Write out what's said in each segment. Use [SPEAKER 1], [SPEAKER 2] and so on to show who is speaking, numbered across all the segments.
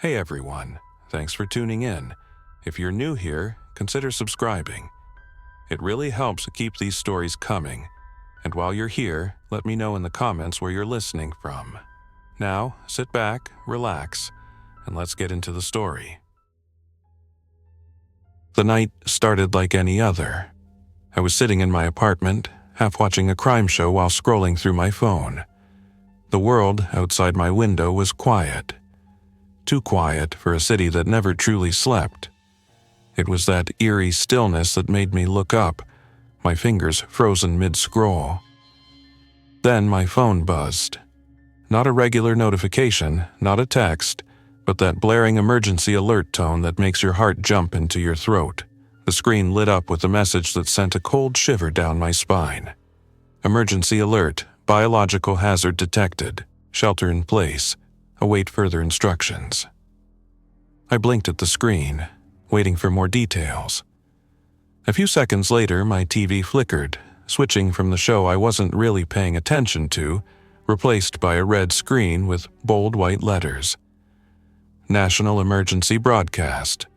[SPEAKER 1] Hey everyone, thanks for tuning in. If you're new here, consider subscribing. It really helps keep these stories coming. And while you're here, let me know in the comments where you're listening from. Now, sit back, relax, and let's get into the story. The night started like any other. I was sitting in my apartment, half watching a crime show while scrolling through my phone. The world outside my window was quiet. Too quiet for a city that never truly slept. It was that eerie stillness that made me look up, my fingers frozen mid-scroll. Then my phone buzzed. Not a regular notification, not a text, but that blaring emergency alert tone that makes your heart jump into your throat. The screen lit up with a message that sent a cold shiver down my spine. Emergency alert, biological hazard detected, shelter in place. Await further instructions. I blinked at the screen, waiting for more details. A few seconds later, my TV flickered, switching from the show I wasn't really paying attention to, replaced by a red screen with bold white letters. National Emergency Broadcast.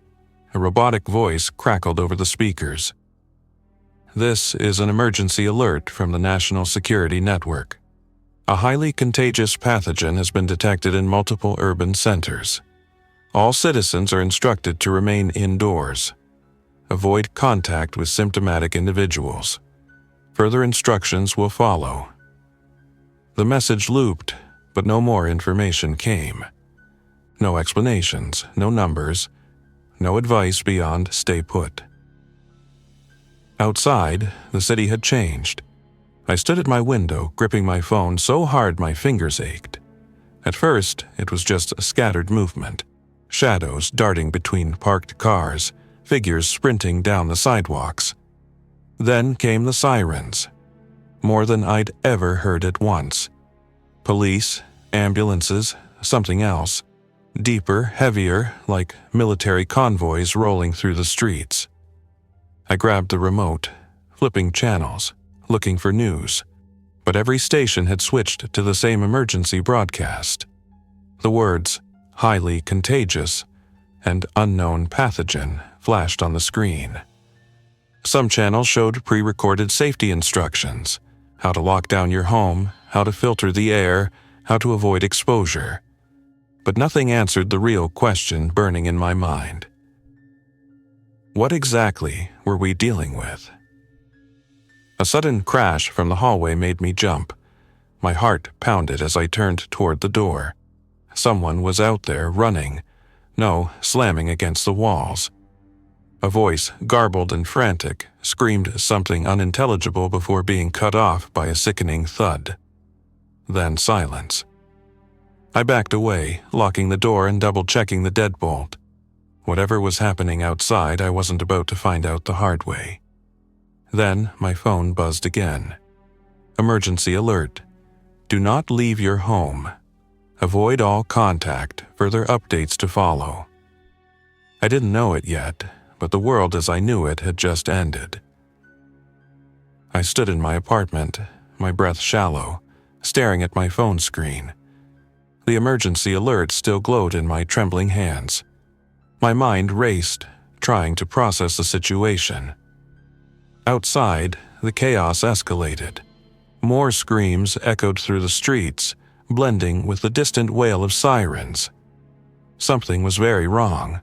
[SPEAKER 1] A robotic voice crackled over the speakers. This is an emergency alert from the National Security Network. A highly contagious pathogen has been detected in multiple urban centers. All citizens are instructed to remain indoors. Avoid contact with symptomatic individuals. Further instructions will follow. The message looped, but no more information came. No explanations, no numbers, no advice beyond stay put. Outside, the city had changed. I stood at my window, gripping my phone so hard my fingers ached. At first, it was just a scattered movement. Shadows darting between parked cars, figures sprinting down the sidewalks. Then came the sirens. More than I'd ever heard at once. Police, ambulances, something else. Deeper, heavier, like military convoys rolling through the streets. I grabbed the remote, flipping channels, looking for news, but every station had switched to the same emergency broadcast. The words, highly contagious, and unknown pathogen flashed on the screen. Some channels showed pre-recorded safety instructions, how to lock down your home, how to filter the air, how to avoid exposure. But nothing answered the real question burning in my mind. What exactly were we dealing with? A sudden crash from the hallway made me jump. My heart pounded as I turned toward the door. Someone was out there running. No, slamming against the walls. A voice, garbled and frantic, screamed something unintelligible before being cut off by a sickening thud. Then silence. I backed away, locking the door and double-checking the deadbolt. Whatever was happening outside, I wasn't about to find out the hard way. Then my phone buzzed again. Emergency alert. Do not leave your home. Avoid all contact. Further updates to follow. I didn't know it yet, but the world as I knew it had just ended. I stood in my apartment, my breath shallow, staring at my phone screen. The emergency alert still glowed in my trembling hands. My mind raced, trying to process the situation. Outside, the chaos escalated. More screams echoed through the streets, blending with the distant wail of sirens. Something was very wrong.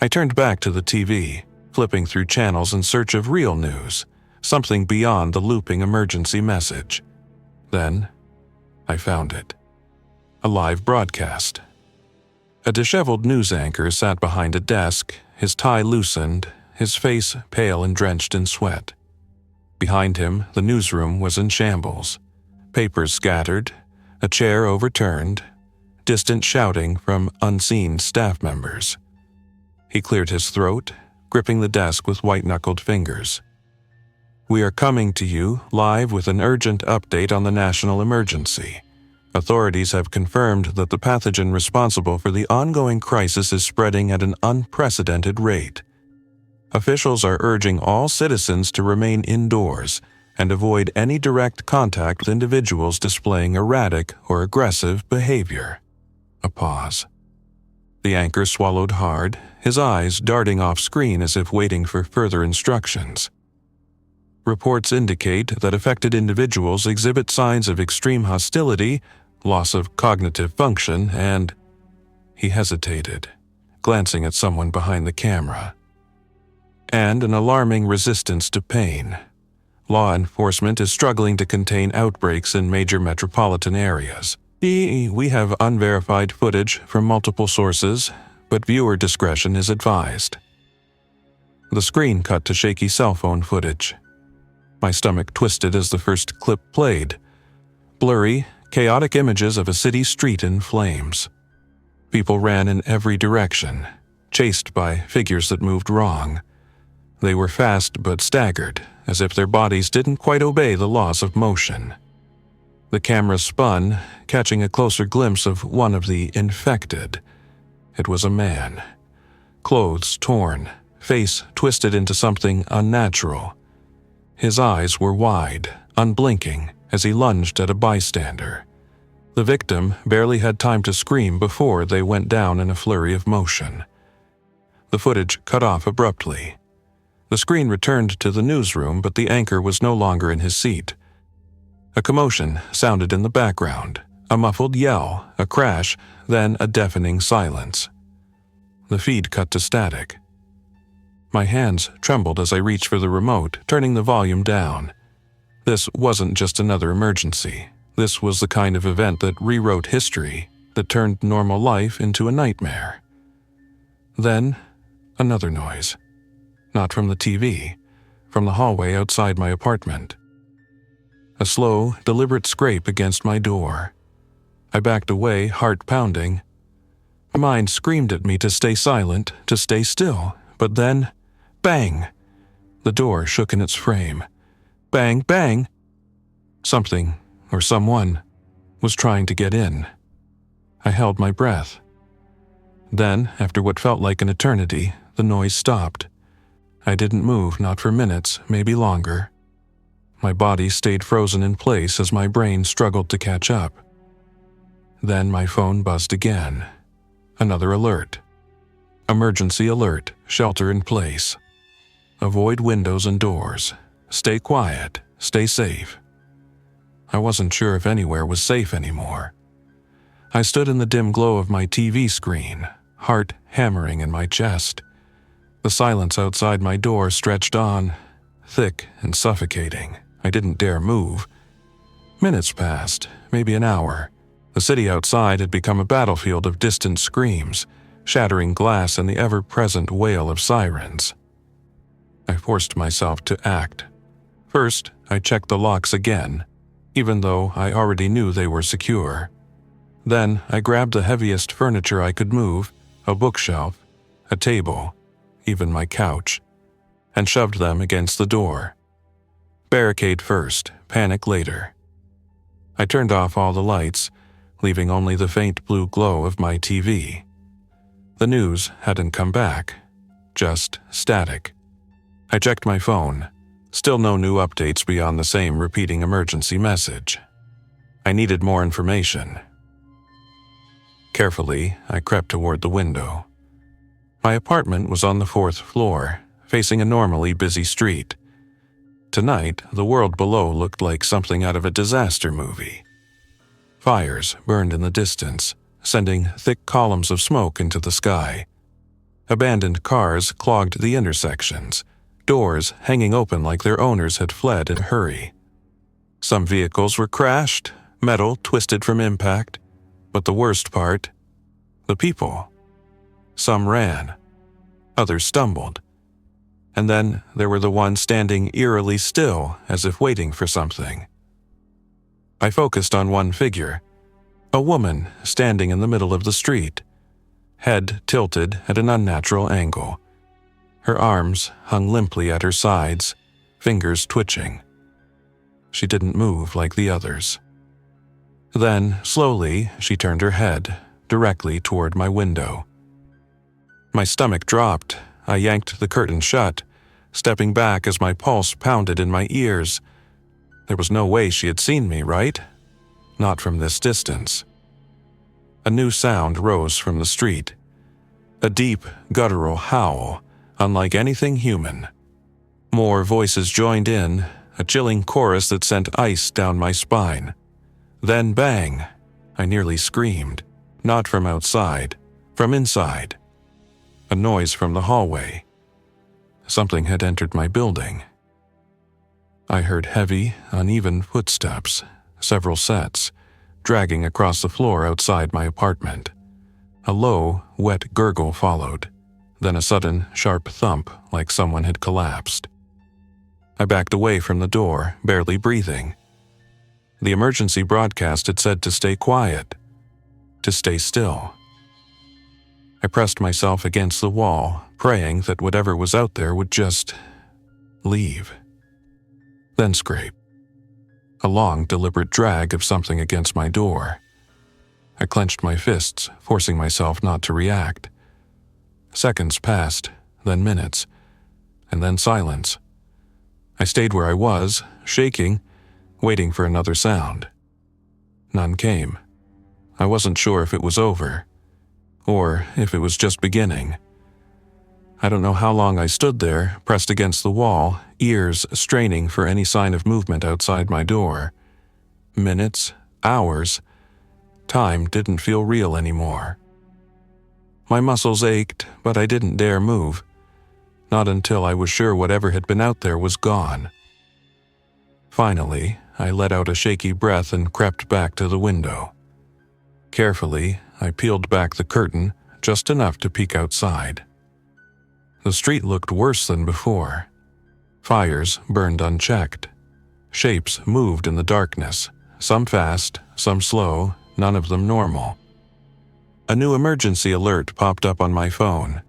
[SPEAKER 1] I turned back to the TV, flipping through channels in search of real news, something beyond the looping emergency message. Then, I found it. A live broadcast. A disheveled news anchor sat behind a desk, his tie loosened, his face pale and drenched in sweat. Behind him, the newsroom was in shambles. Papers scattered, a chair overturned, distant shouting from unseen staff members. He cleared his throat, gripping the desk with white-knuckled fingers. We are coming to you live with an urgent update on the national emergency. Authorities have confirmed that the pathogen responsible for the ongoing crisis is spreading at an unprecedented rate. Officials are urging all citizens to remain indoors and avoid any direct contact with individuals displaying erratic or aggressive behavior. A pause. The anchor swallowed hard, his eyes darting off screen as if waiting for further instructions. Reports indicate that affected individuals exhibit signs of extreme hostility, loss of cognitive function, and... He hesitated, glancing at someone behind the camera. And an alarming resistance to pain. Law enforcement is struggling to contain outbreaks in major metropolitan areas. We have unverified footage from multiple sources, but viewer discretion is advised. The screen cut to shaky cell phone footage. My stomach twisted as the first clip played. Blurry, chaotic images of a city street in flames. People ran in every direction, chased by figures that moved wrong. They were fast but staggered, as if their bodies didn't quite obey the laws of motion. The camera spun, catching a closer glimpse of one of the infected. It was a man. Clothes torn, face twisted into something unnatural. His eyes were wide, unblinking, as he lunged at a bystander. The victim barely had time to scream before they went down in a flurry of motion. The footage cut off abruptly. The screen returned to the newsroom, but the anchor was no longer in his seat. A commotion sounded in the background, a muffled yell, a crash, then a deafening silence. The feed cut to static. My hands trembled as I reached for the remote, turning the volume down. This wasn't just another emergency. This was the kind of event that rewrote history, that turned normal life into a nightmare. Then, another noise. Not from the TV, from the hallway outside my apartment. A slow, deliberate scrape against my door. I backed away, heart pounding. My mind screamed at me to stay silent, to stay still, but then, bang! The door shook in its frame. Bang, bang! Something, or someone, was trying to get in. I held my breath. Then, after what felt like an eternity, the noise stopped. I didn't move, not for minutes, maybe longer. My body stayed frozen in place as my brain struggled to catch up. Then my phone buzzed again. Another alert. Emergency alert, shelter in place. Avoid windows and doors. Stay quiet, stay safe. I wasn't sure if anywhere was safe anymore. I stood in the dim glow of my TV screen, heart hammering in my chest. The silence outside my door stretched on, thick and suffocating. I didn't dare move. Minutes passed, maybe an hour. The city outside had become a battlefield of distant screams, shattering glass and the ever-present wail of sirens. I forced myself to act. First, I checked the locks again, even though I already knew they were secure. Then I grabbed the heaviest furniture I could move, a bookshelf, a table, even my couch, and shoved them against the door. Barricade first, panic later. I turned off all the lights, leaving only the faint blue glow of my TV. The news hadn't come back, just static. I checked my phone. Still no new updates beyond the same repeating emergency message. I needed more information. Carefully, I crept toward the window. My apartment was on the 4th floor, facing a normally busy street. Tonight, the world below looked like something out of a disaster movie. Fires burned in the distance, sending thick columns of smoke into the sky. Abandoned cars clogged the intersections, doors hanging open like their owners had fled in a hurry. Some vehicles were crashed, metal twisted from impact, but the worst part, the people. Some ran, others stumbled, and then there were the ones standing eerily still as if waiting for something. I focused on one figure, a woman standing in the middle of the street, head tilted at an unnatural angle. Her arms hung limply at her sides, fingers twitching. She didn't move like the others. Then, slowly, she turned her head, directly toward my window. My stomach dropped. I yanked the curtain shut, stepping back as my pulse pounded in my ears. There was no way she had seen me, right? Not from this distance. A new sound rose from the street. A deep, guttural howl, unlike anything human. More voices joined in, a chilling chorus that sent ice down my spine. Then bang! I nearly screamed. Not from outside, from inside. A noise from the hallway. Something had entered my building. I heard heavy, uneven footsteps, several sets, dragging across the floor outside my apartment. A low, wet gurgle followed, then a sudden, sharp thump like someone had collapsed. I backed away from the door, barely breathing. The emergency broadcast had said to stay quiet, to stay still. I pressed myself against the wall, praying that whatever was out there would just leave. Then scrape. A long, deliberate drag of something against my door. I clenched my fists, forcing myself not to react. Seconds passed, then minutes, and then silence. I stayed where I was, shaking, waiting for another sound. None came. I wasn't sure if it was over, or if it was just beginning. I don't know how long I stood there, pressed against the wall, ears straining for any sign of movement outside my door. Minutes, hours. Time didn't feel real anymore. My muscles ached, but I didn't dare move. Not until I was sure whatever had been out there was gone. Finally, I let out a shaky breath and crept back to the window. Carefully, I peeled back the curtain, just enough to peek outside. The street looked worse than before. Fires burned unchecked. Shapes moved in the darkness, some fast, some slow, none of them normal. A new emergency alert popped up on my phone.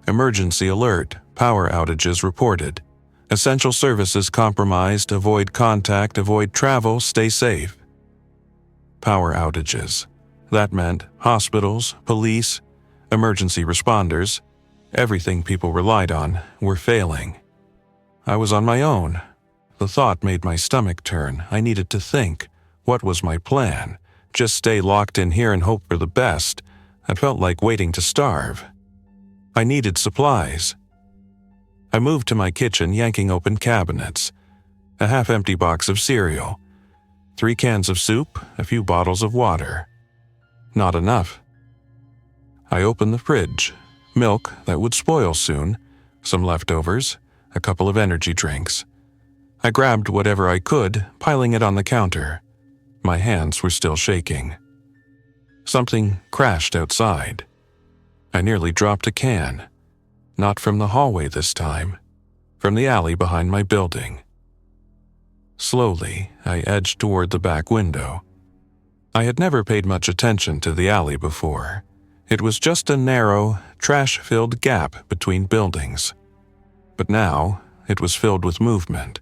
[SPEAKER 1] Emergency alert, power outages reported. Essential services compromised, avoid contact, avoid travel, stay safe. Power outages. That meant hospitals, police, emergency responders, everything people relied on, were failing. I was on my own. The thought made my stomach turn. I needed to think. What was my plan? Just stay locked in here and hope for the best. It felt like waiting to starve. I needed supplies. I moved to my kitchen, yanking open cabinets. A half-empty box of cereal. 3 cans of soup, a few bottles of water. Not enough. I opened the fridge. Milk that would spoil soon, some leftovers, a couple of energy drinks. I grabbed whatever I could, piling it on the counter. My hands were still shaking. Something crashed outside. I nearly dropped a can. Not from the hallway this time, from the alley behind my building. Slowly, I edged toward the back window. I had never paid much attention to the alley before. It was just a narrow, trash-filled gap between buildings. But now, it was filled with movement.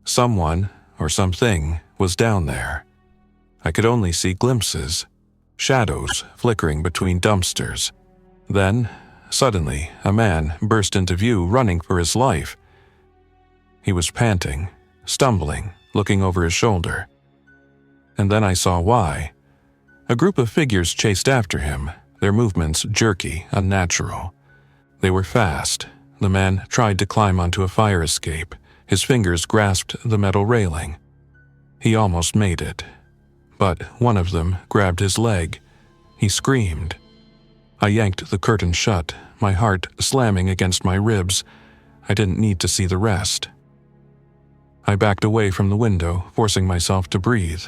[SPEAKER 1] Someone, or something, was down there. I could only see glimpses, shadows flickering between dumpsters. Then, suddenly, a man burst into view, running for his life. He was panting, stumbling, looking over his shoulder. And then I saw why. A group of figures chased after him, their movements jerky, unnatural. They were fast. The man tried to climb onto a fire escape. His fingers grasped the metal railing. He almost made it. But one of them grabbed his leg. He screamed. I yanked the curtain shut, my heart slamming against my ribs. I didn't need to see the rest. I backed away from the window, forcing myself to breathe.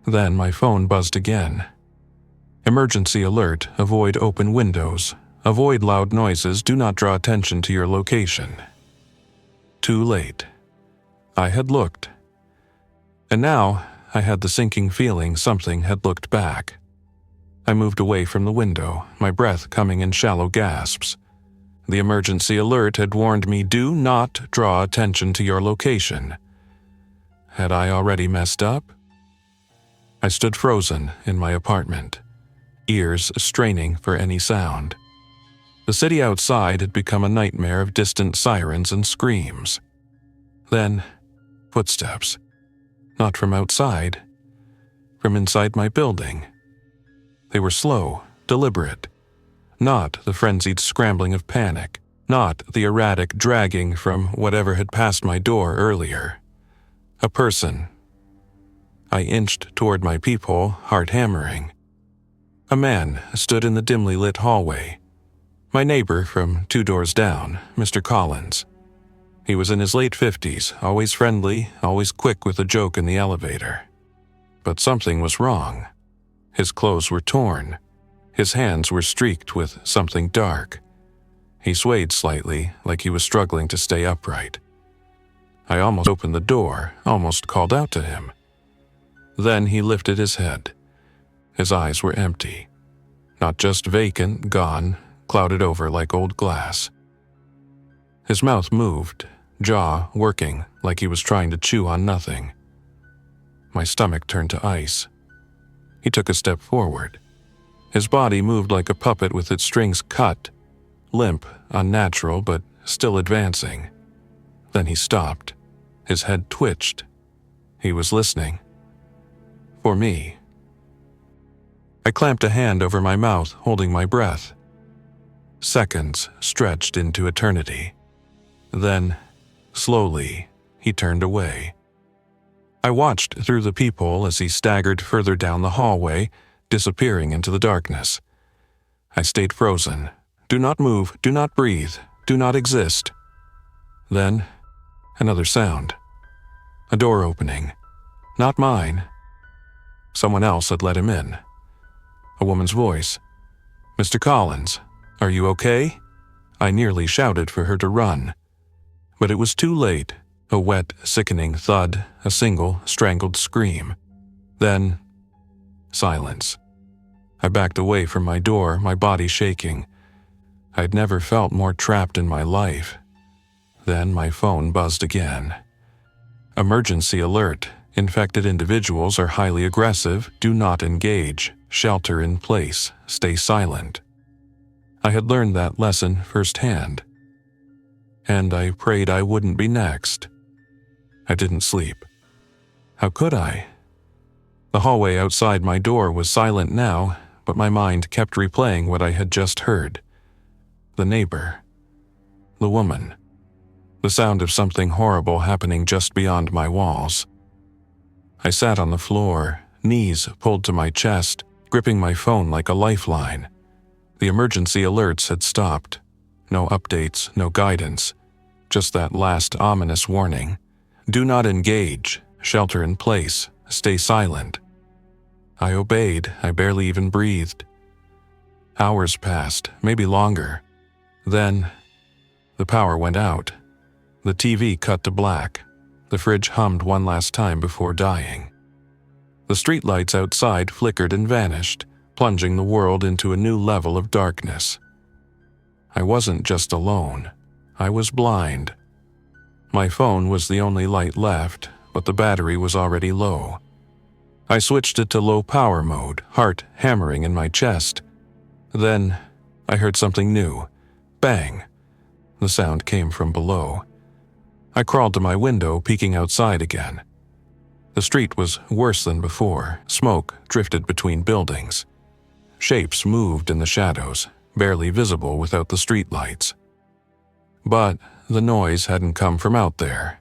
[SPEAKER 1] Then my phone buzzed again. Emergency alert, avoid open windows. Avoid loud noises, do not draw attention to your location. Too late. I had looked. And now, I had the sinking feeling something had looked back. I moved away from the window, my breath coming in shallow gasps. The emergency alert had warned me, do not draw attention to your location. Had I already messed up? I stood frozen in my apartment, ears straining for any sound. The city outside had become a nightmare of distant sirens and screams. Then, footsteps. Not from outside, from inside my building. They were slow, deliberate. Not the frenzied scrambling of panic, not the erratic dragging from whatever had passed my door earlier. A person. I inched toward my peephole, heart hammering. A man stood in the dimly lit hallway. My neighbor from 2 doors down, Mr. Collins. He was in his late 50s, always friendly, always quick with a joke in the elevator. But something was wrong. His clothes were torn. His hands were streaked with something dark. He swayed slightly, like he was struggling to stay upright. I almost opened the door, almost called out to him. Then he lifted his head. His eyes were empty. Not just vacant, gone, clouded over like old glass. His mouth moved, jaw working like he was trying to chew on nothing. My stomach turned to ice. He took a step forward. His body moved like a puppet with its strings cut, limp, unnatural, but still advancing. Then he stopped. His head twitched. He was listening. For me. I clamped a hand over my mouth, holding my breath. Seconds stretched into eternity. Then, slowly, he turned away. I watched through the peephole as he staggered further down the hallway, disappearing into the darkness. I stayed frozen. Do not move, do not breathe, do not exist. Then, another sound. A door opening. Not mine. Someone else had let him in. A woman's voice. "Mr. Collins, are you okay?" I nearly shouted for her to run. But it was too late. A wet, sickening thud, a single, strangled scream. Then, silence. I backed away from my door, my body shaking. I'd never felt more trapped in my life. Then my phone buzzed again. Emergency alert. Infected individuals are highly aggressive. Do not engage. Shelter in place. Stay silent. I had learned that lesson firsthand. And I prayed I wouldn't be next. I didn't sleep. How could I? The hallway outside my door was silent now, but my mind kept replaying what I had just heard. The neighbor. The woman. The sound of something horrible happening just beyond my walls. I sat on the floor, knees pulled to my chest, gripping my phone like a lifeline. The emergency alerts had stopped. No updates, no guidance. Just that last ominous warning. Do not engage. Shelter in place. Stay silent. I obeyed. I barely even breathed. Hours passed, maybe longer. Then, the power went out. The TV cut to black. The fridge hummed one last time before dying. The streetlights outside flickered and vanished, plunging the world into a new level of darkness. I wasn't just alone. I was blind. My phone was the only light left, but the battery was already low. I switched it to low power mode, heart hammering in my chest. Then, I heard something new. Bang! The sound came from below. I crawled to my window, peeking outside again. The street was worse than before. Smoke drifted between buildings. Shapes moved in the shadows, barely visible without the streetlights. But the noise hadn't come from out there.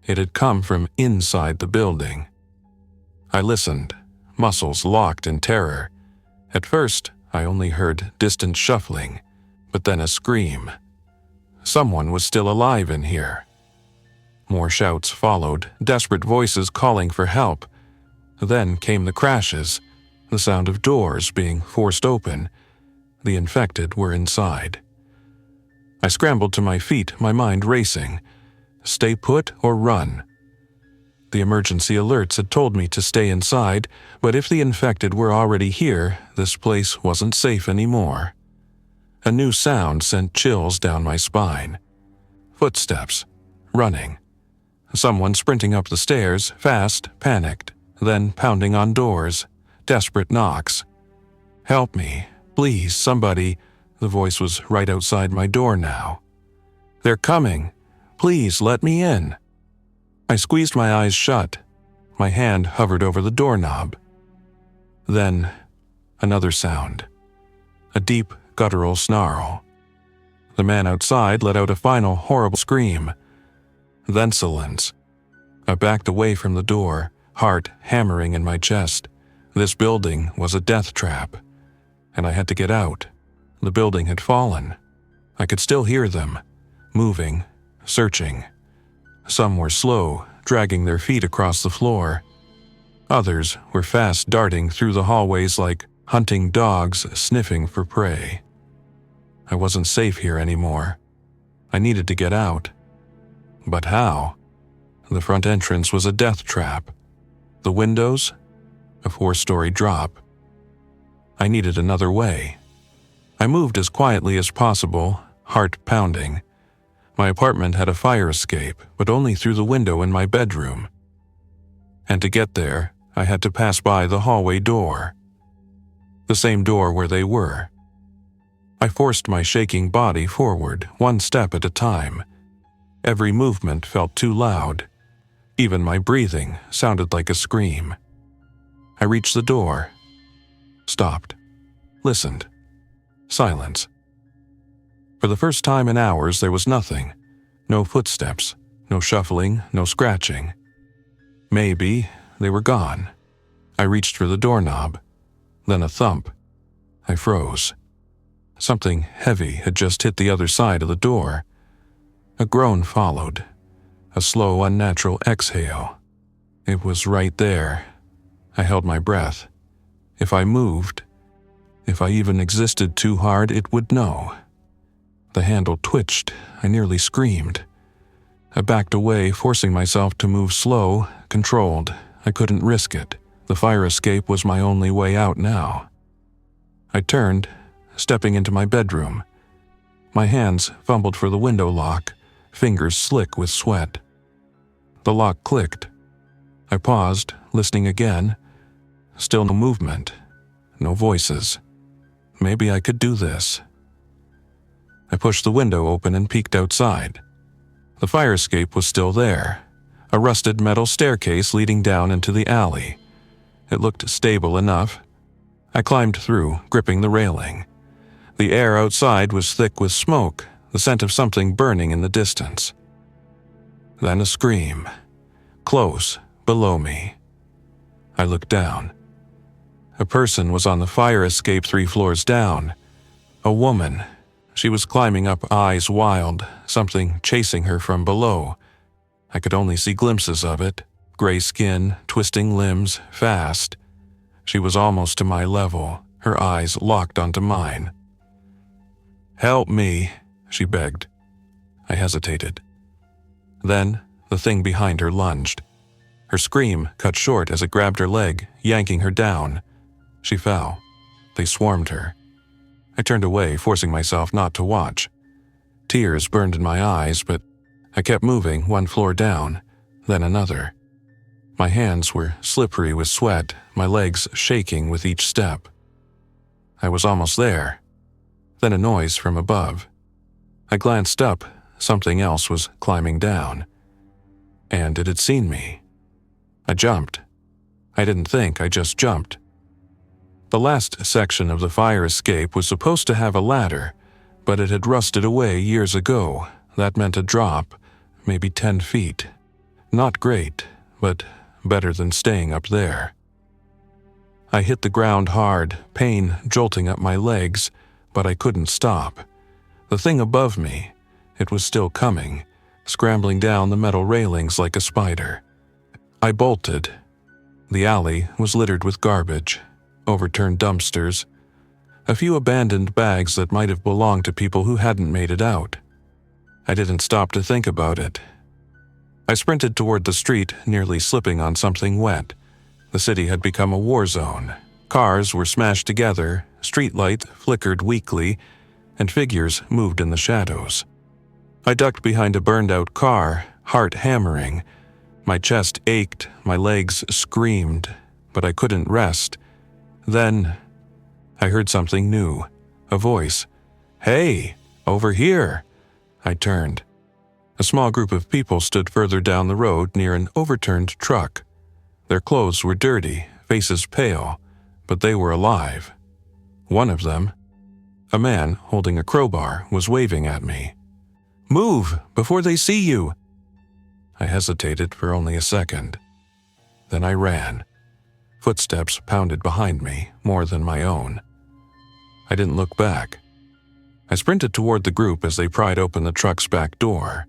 [SPEAKER 1] It had come from inside the building. I listened, muscles locked in terror. At first, I only heard distant shuffling, but then a scream. Someone was still alive in here. More shouts followed, desperate voices calling for help. Then came the crashes, the sound of doors being forced open. The infected were inside. I scrambled to my feet, my mind racing. Stay put or run. The emergency alerts had told me to stay inside, but if the infected were already here, this place wasn't safe anymore. A new sound sent chills down my spine. Footsteps. Running. Someone sprinting up the stairs, fast, panicked, then pounding on doors. Desperate knocks. "Help me. Please, somebody." The voice was right outside my door now. "They're coming. Please, let me in." I squeezed my eyes shut. My hand hovered over the doorknob. Then, another sound. a deep, guttural snarl. The man outside let out a final horrible scream. Then silence. I backed away from the door, heart hammering in my chest. This building was a death trap, and I had to get out. The building had fallen. I could still hear them, moving, searching. Some were slow, dragging their feet across the floor. Others were fast darting through the hallways like hunting dogs sniffing for prey. I wasn't safe here anymore. I needed to get out. But how? The front entrance was a death trap. The windows? A 4-story drop. I needed another way. I moved as quietly as possible, heart pounding. My apartment had a fire escape, but only through the window in my bedroom. And to get there, I had to pass by the hallway door. The same door where they were. I forced my shaking body forward, one step at a time. Every movement felt too loud. Even my breathing sounded like a scream. I reached the door. Stopped. Listened. Silence. For the first time in hours, there was nothing. No footsteps, no shuffling, no scratching. Maybe they were gone. I reached for the doorknob. Then a thump. I froze. Something heavy had just hit the other side of the door. A groan followed. A slow, unnatural exhale. It was right there. I held my breath. If I moved, if I even existed too hard, it would know. The handle twitched. I nearly screamed. I backed away, forcing myself to move slow, controlled. I couldn't risk it. The fire escape was my only way out now. I turned, stepping into my bedroom. My hands fumbled for the window lock, fingers slick with sweat. The lock clicked. I paused, listening again. Still no movement, no voices. Maybe I could do this. I pushed the window open and peeked outside. The fire escape was still there, a rusted metal staircase leading down into the alley. It looked stable enough. I climbed through, gripping the railing. The air outside was thick with smoke, the scent of something burning in the distance. Then a scream. Close, below me. I looked down. A person was on the fire escape 3 floors down. A woman. She was climbing up, eyes wild, something chasing her from below. I could only see glimpses of it. Gray skin, twisting limbs, fast. She was almost to my level, her eyes locked onto mine. "Help me," she begged. I hesitated. Then, the thing behind her lunged. Her scream cut short as it grabbed her leg, yanking her down. She fell. They swarmed her. I turned away, forcing myself not to watch. Tears burned in my eyes, but I kept moving 1 floor down, then another. My hands were slippery with sweat, my legs shaking with each step. I was almost there. Then a noise from above. I glanced up. Something else was climbing down. And it had seen me. I jumped. I didn't think, I just jumped. The last section of the fire escape was supposed to have a ladder, but it had rusted away years ago. That meant a drop, maybe 10 feet. Not great, but better than staying up there. I hit the ground hard, pain jolting up my legs, but I couldn't stop. The thing above me, it was still coming, scrambling down the metal railings like a spider. I bolted. The alley was littered with garbage, overturned dumpsters, a few abandoned bags that might have belonged to people who hadn't made it out. I didn't stop to think about it. I sprinted toward the street, nearly slipping on something wet. The city had become a war zone. Cars were smashed together, streetlight flickered weakly, and figures moved in the shadows. I ducked behind a burned-out car, heart hammering. My chest ached, my legs screamed, but I couldn't rest. Then, I heard something new, a voice. "Hey, over here!" I turned. A small group of people stood further down the road near an overturned truck. Their clothes were dirty, faces pale, but they were alive. One of them, A man holding a crowbar was waving at me. "Move, before they see you!" I hesitated for only a second. Then I ran. Footsteps pounded behind me, more than my own. I didn't look back. I sprinted toward the group as they pried open the truck's back door.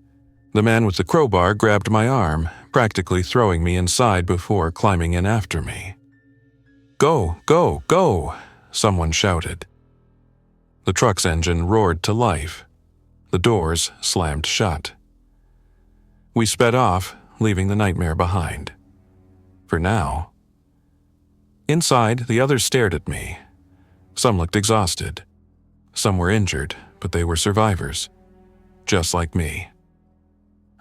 [SPEAKER 1] The man with the crowbar grabbed my arm, practically throwing me inside before climbing in after me. "Go, go, go!" someone shouted. The truck's engine roared to life. The doors slammed shut. We sped off, leaving the nightmare behind. For now. Inside, the others stared at me. Some looked exhausted. Some were injured, but they were survivors. Just like me.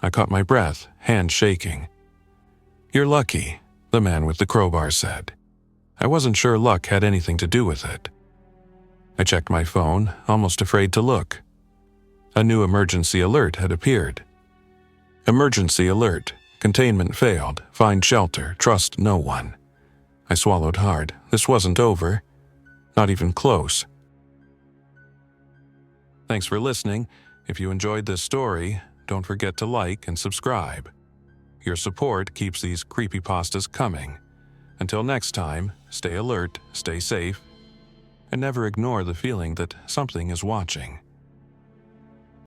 [SPEAKER 1] I caught my breath, hands shaking. "You're lucky," the man with the crowbar said. I wasn't sure luck had anything to do with it. I checked my phone, almost afraid to look. A new emergency alert had appeared. "Emergency alert. Containment failed. Find shelter. Trust no one." I swallowed hard. This wasn't over. Not even close. Thanks for listening. If you enjoyed this story, don't forget to like and subscribe. Your support keeps these creepypastas coming. Until next time, stay alert, stay safe, and never ignore the feeling that something is watching.